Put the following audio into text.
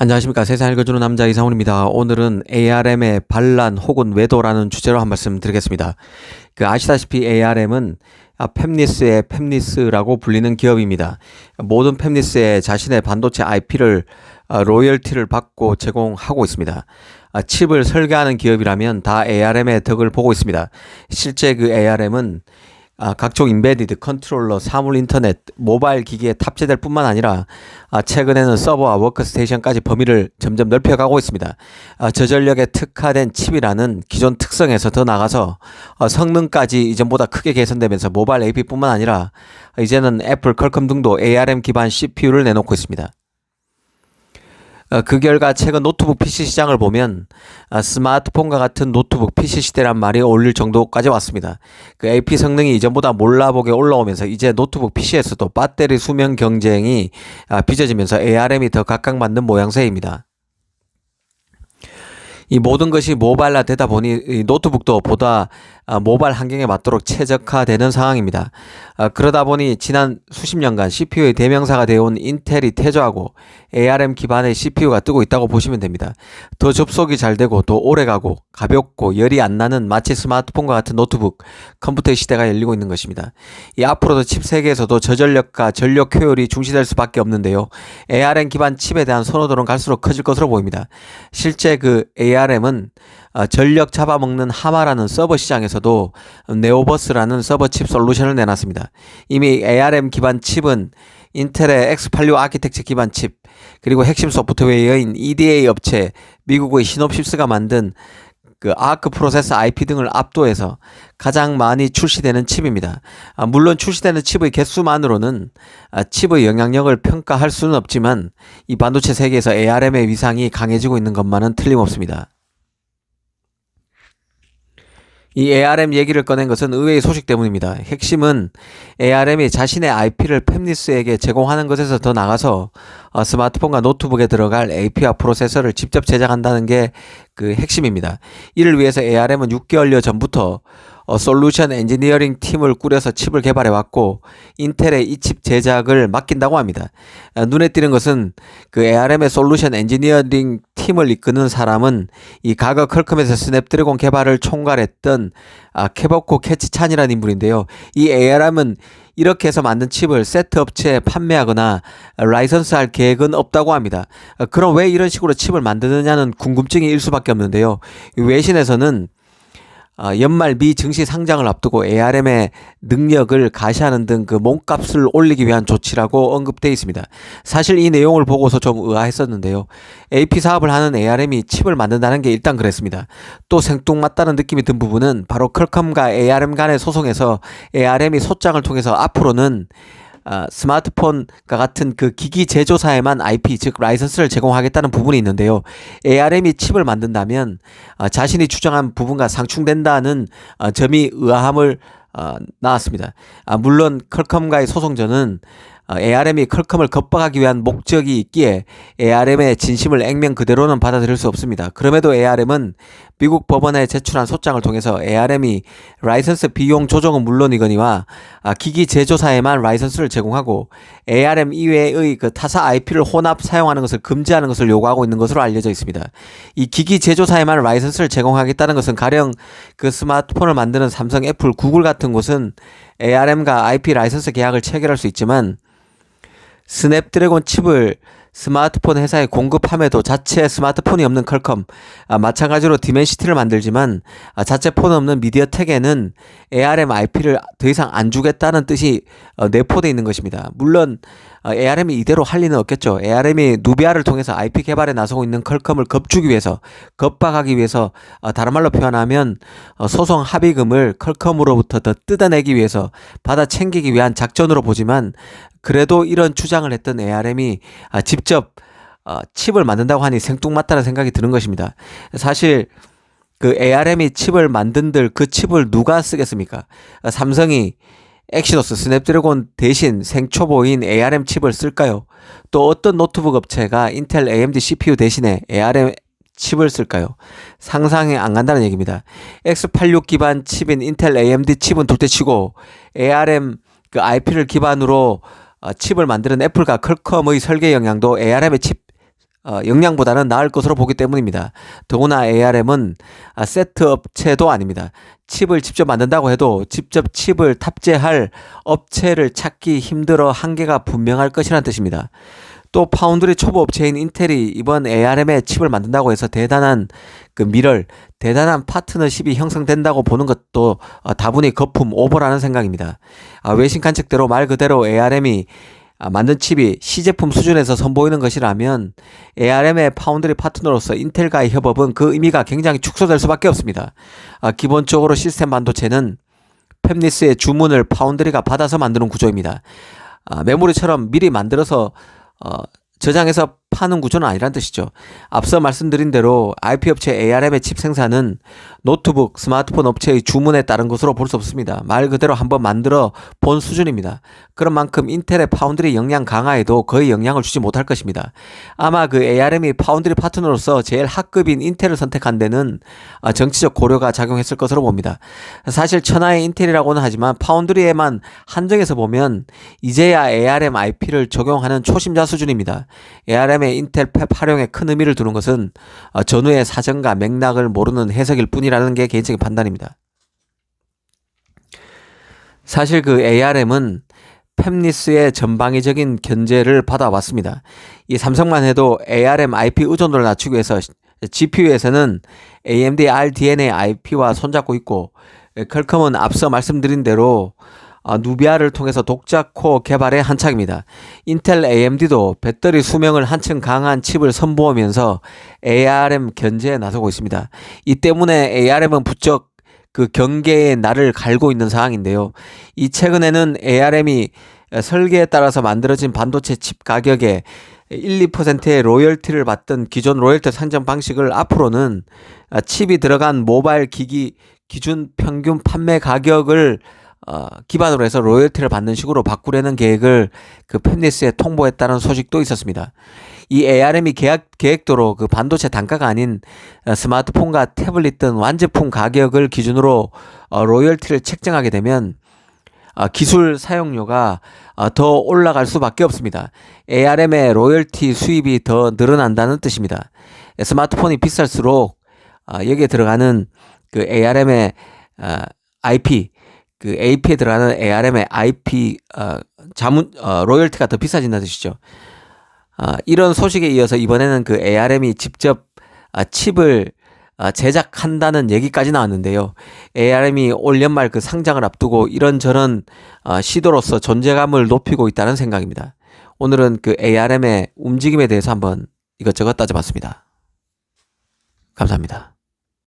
안녕하십니까. 세상 읽어주는 남자 이상훈입니다. 오늘은 ARM의 반란 혹은 외도라는 주제로 한 말씀 드리겠습니다. 아시다시피 ARM은 팹리스의 팹리스라고 불리는 기업입니다. 모든 팹리스에 자신의 반도체 IP를 로열티를 받고 제공하고 있습니다. 칩을 설계하는 기업이라면 다 ARM의 덕을 보고 있습니다. 실제 ARM은 각종 인베디드, 컨트롤러, 사물 인터넷, 모바일 기기에 탑재될 뿐만 아니라 최근에는 서버와 워크스테이션까지 범위를 점점 넓혀가고 있습니다. 저전력에 특화된 칩이라는 기존 특성에서 더 나아가서 성능까지 이전보다 크게 개선되면서 모바일 AP뿐만 아니라 이제는 애플, 퀄컴 등도 ARM 기반 CPU를 내놓고 있습니다. 그 결과 최근 노트북 PC 시장을 보면 스마트폰과 같은 노트북 PC 시대란 말이 어울릴 정도까지 왔습니다. AP 성능이 이전보다 몰라보게 올라오면서 이제 노트북 PC에서도 배터리 수명 경쟁이 빚어지면서 ARM이 더 각광받는 모양새입니다. 이 모든 것이 모바일화 되다 보니 이 노트북도 보다 모바일 환경에 맞도록 최적화되는 상황입니다. 그러다 보니 지난 수십 년간 CPU의 대명사가 되어온 인텔이 퇴조하고 ARM 기반의 CPU가 뜨고 있다고 보시면 됩니다. 더 접속이 잘 되고 더 오래가고 가볍고 열이 안 나는 마치 스마트폰과 같은 노트북, 컴퓨터의 시대가 열리고 있는 것입니다. 이 앞으로도 칩 세계에서도 저전력과 전력 효율이 중시될 수밖에 없는데요. ARM 기반 칩에 대한 선호도는 갈수록 커질 것으로 보입니다. 실제 ARM은 전력 잡아먹는 하마라는 서버 시장에서도 네오버스라는 서버 칩 솔루션을 내놨습니다. 이미 ARM 기반 칩은 인텔의 X86 아키텍처 기반 칩, 그리고 핵심 소프트웨어인 EDA 업체 미국의 시놉시스가 만든 아크 프로세서 IP 등을 압도해서 가장 많이 출시되는 칩입니다. 물론 출시되는 칩의 개수만으로는 칩의 영향력을 평가할 수는 없지만 이 반도체 세계에서 ARM의 위상이 강해지고 있는 것만은 틀림없습니다. 이 ARM 얘기를 꺼낸 것은 의외의 소식 때문입니다. 핵심은 ARM이 자신의 IP를 팹리스에게 제공하는 것에서 더 나가서 스마트폰과 노트북에 들어갈 AP와 프로세서를 직접 제작한다는 게 핵심입니다. 이를 위해서 ARM은 6개월여 전부터 솔루션 엔지니어링 팀을 꾸려서 칩을 개발해 왔고 인텔의 이 칩 제작을 맡긴다고 합니다. 눈에 띄는 것은 ARM의 솔루션 엔지니어링 팀을 이끄는 사람은 이 과거 퀄컴에서 스냅드래곤 개발을 총괄했던 케버코 캐치찬이라는 인물인데요. 이 ARM은 이렇게 해서 만든 칩을 세트 업체에 판매하거나 라이선스할 계획은 없다고 합니다. 그럼 왜 이런 식으로 칩을 만드느냐는 궁금증이 일 수밖에 없는데요. 외신에서는 연말 미 증시 상장을 앞두고 ARM의 능력을 가시하는 등 몸값을 올리기 위한 조치라고 언급되어 있습니다. 사실 이 내용을 보고서 좀 의아했었는데요. AP 사업을 하는 ARM이 칩을 만든다는 게 일단 그랬습니다. 또 생뚱맞다는 느낌이 든 부분은 바로 퀄컴과 ARM 간의 소송에서 ARM이 소장을 통해서 앞으로는 스마트폰과 같은 기기 제조사에만 IP, 즉 라이선스를 제공하겠다는 부분이 있는데요. ARM이 칩을 만든다면 자신이 주장한 부분과 상충된다는 점이 의아함을 낳았습니다. 물론 퀄컴과의 소송전은 ARM이 퀄컴을 겁박하기 위한 목적이 있기에 ARM의 진심을 액면 그대로는 받아들일 수 없습니다. 그럼에도 ARM은 미국 법원에 제출한 소장을 통해서 ARM이 라이선스 비용 조정은 물론이거니와 기기 제조사에만 라이선스를 제공하고 ARM 이외의 타사 IP를 혼합 사용하는 것을 금지하는 것을 요구하고 있는 것으로 알려져 있습니다. 이 기기 제조사에만 라이선스를 제공하겠다는 것은 가령 스마트폰을 만드는 삼성, 애플, 구글 같은 곳은 ARM과 IP 라이선스 계약을 체결할 수 있지만 스냅드래곤 칩을 스마트폰 회사에 공급함에도 자체 스마트폰이 없는 퀄컴, 마찬가지로 디멘시티를 만들지만 자체 폰 없는 미디어텍에는 ARM IP를 더 이상 안 주겠다는 뜻이 내포되어 있는 것입니다. 물론 ARM이 이대로 할 리는 없겠죠. ARM이 누비아를 통해서 IP 개발에 나서고 있는 퀄컴을 겁주기 위해서, 겁박하기 위해서, 다른 말로 표현하면 소송 합의금을 퀄컴으로부터 더 뜯어내기 위해서 받아 챙기기 위한 작전으로 보지만, 그래도 이런 주장을 했던 ARM이 직접 칩을 만든다고 하니 생뚱맞다는 생각이 드는 것입니다. 사실 ARM이 칩을 만든들 그 칩을 누가 쓰겠습니까? 삼성이 엑시노스, 스냅드래곤 대신 생초보인 ARM 칩을 쓸까요? 또 어떤 노트북 업체가 인텔 AMD CPU 대신에 ARM 칩을 쓸까요? 상상이 안 간다는 얘기입니다. X86 기반 칩인 인텔 AMD 칩은 둘째치고 ARM IP를 기반으로 칩을 만드는 애플과 퀄컴의 설계 역량도 ARM의 칩 역량보다는 나을 것으로 보기 때문입니다. 더구나 ARM은 세트 업체도 아닙니다. 칩을 직접 만든다고 해도 직접 칩을 탑재할 업체를 찾기 힘들어 한계가 분명할 것이라는 뜻입니다. 또 파운드리 초보 업체인 인텔이 이번 ARM의 칩을 만든다고 해서 대단한 대단한 파트너십이 형성된다고 보는 것도 다분히 거품 오버라는 생각입니다. 외신 관측대로 말 그대로 ARM이 만든 칩이 시제품 수준에서 선보이는 것이라면 ARM의 파운드리 파트너로서 인텔과의 협업은 그 의미가 굉장히 축소될 수밖에 없습니다. 기본적으로 시스템 반도체는 팹리스의 주문을 파운드리가 받아서 만드는 구조입니다. 메모리처럼 미리 만들어서 저장해서 파는 구조는 아니란 뜻이죠. 앞서 말씀드린 대로 IP 업체 ARM의 칩 생산은 노트북, 스마트폰 업체의 주문에 따른 것으로 볼 수 없습니다. 말 그대로 한번 만들어 본 수준입니다. 그런 만큼 인텔의 파운드리 역량 강화에도 거의 영향을 주지 못할 것입니다. 아마 그 ARM이 파운드리 파트너로서 제일 하급인 인텔을 선택한 데는 정치적 고려가 작용했을 것으로 봅니다. 사실 천하의 인텔이라고는 하지만 파운드리에만 한정해서 보면 이제야 ARM IP를 적용하는 초심자 수준입니다. ARM의 인텔 팹 활용에 큰 의미를 두는 것은 전후의 사정과 맥락을 모르는 해석일 뿐이라는 게 개인적인 판단입니다. 사실 그 ARM은 팹리스의 전방위적인 견제를 받아왔습니다. 이 삼성만 해도 ARM IP 의존도를 낮추기 위해서 GPU에서는 AMD RDNA IP와 손잡고 있고, 퀄컴은 앞서 말씀드린 대로 누비아를 통해서 독자 코어 개발에 한창입니다. 인텔 AMD도 배터리 수명을 한층 강한 칩을 선보이면서 ARM 견제에 나서고 있습니다. 이 때문에 ARM은 부쩍 그 경계의 날을 갈고 있는 상황인데요. 이 최근에는 ARM이 설계에 따라서 만들어진 반도체 칩 가격에 1~2%의 로열티를 받던 기존 로열티 산정 방식을 앞으로는 칩이 들어간 모바일 기기 기준 평균 판매 가격을 기반으로 해서 로열티를 받는 식으로 바꾸려는 계획을 그 팹리스에 통보했다는 소식도 있었습니다. 이 ARM이 계획도로 그 반도체 단가가 아닌 스마트폰과 태블릿 등 완제품 가격을 기준으로 로열티를 책정하게 되면 기술 사용료가 더 올라갈 수밖에 없습니다. ARM의 로열티 수입이 더 늘어난다는 뜻입니다. 스마트폰이 비쌀수록 여기에 들어가는 그 ARM의 IP, 그 AP에 들어가는 ARM의 IP 로열티가 더 비싸진다는 뜻이죠. 이런 소식에 이어서 이번에는 그 ARM이 직접 칩을 제작한다는 얘기까지 나왔는데요. ARM이 올 연말 그 상장을 앞두고 이런저런 시도로서 존재감을 높이고 있다는 생각입니다. 오늘은 그 ARM의 움직임에 대해서 한번 이것저것 따져봤습니다. 감사합니다.